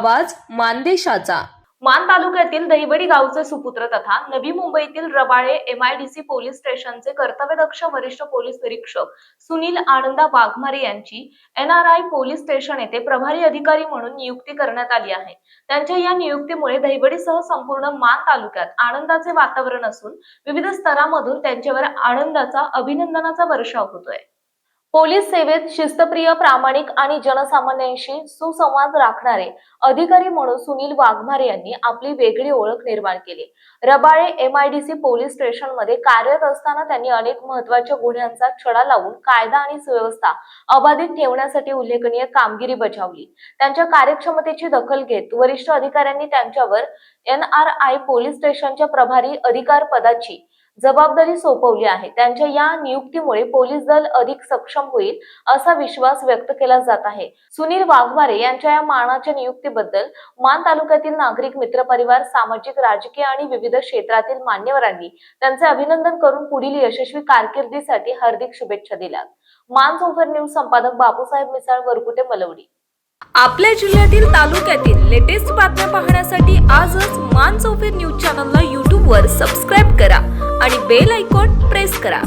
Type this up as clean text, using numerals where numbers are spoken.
आवाज मानदेशाचा। मान तालुक्यातील दहिवडी गावचे सुपुत्र तथा नवी मुंबईतील रबाळे MIDC पोलीस स्टेशनचे कर्तव्यदक्ष वरिष्ठ पोलीस निरीक्षक सुनील आनंदा वाघमारे यांची NRI पोलीस स्टेशन येथे प्रभारी अधिकारी म्हणून नियुक्ती करण्यात आली आहे। त्यांच्या या नियुक्तीमुळे दहिवडीसह संपूर्ण मान तालुक्यात आनंदाचे वातावरण असून विविध स्तरांमधून त्यांच्यावर आनंदाचा अभिनंदनाचा वर्षाव होतोय। पोलीस सेवेत शिस्तप्रिय, प्रामाणिक आणि जनसामान्यांशी सुसंवाद राखणारे अधिकारी म्हणून सुनील वाघमारे यांनी आपली वेगळी ओळख निर्माण केली। रबाळे MIDC पोलीस स्टेशनमध्ये कार्यरत असताना त्यांनी अनेक महत्त्वाच्या गुन्ह्यांचा छडा लावून कायदा आणि सुव्यवस्था अबाधित ठेवण्यासाठी उल्लेखनीय कामगिरी बजावली। त्यांच्या कार्यक्षमतेची दखल घेत वरिष्ठ अधिकाऱ्यांनी त्यांच्यावर NRI पोलीस स्टेशनच्या प्रभारी अधिकार पदाची जबाबदारी सोपवली आहे। त्यांच्या या नियुक्तीमुळे पोलीस दल अधिक सक्षम होईल असा विश्वास व्यक्त केला जात आहे। सुनील वाघमारे यांच्या या मानाच्या नियुक्तीबद्दल मान तालुक्यातील नागरिक, मित्रपरिवार, सामाजिक, राजकीय आणि विविध क्षेत्रातील मान्यवरांनी त्यांचे अभिनंदन करून पुढील यशस्वी कारकिर्दीसाठी हार्दिक शुभेच्छा दिल्या। मान चौफेर न्यूज संपादक बापूसाहेब मिसाळ, वरकुटे, मलवडी। आपल्या जिल्ह्यातील, तालुक्यातील लेटेस्ट बातम्या पाहण्यासाठी आजच मान चौफेर न्यूज चॅनलला YouTube वर सबस्क्राईब करा आणि बेल आयकॉन प्रेस करा।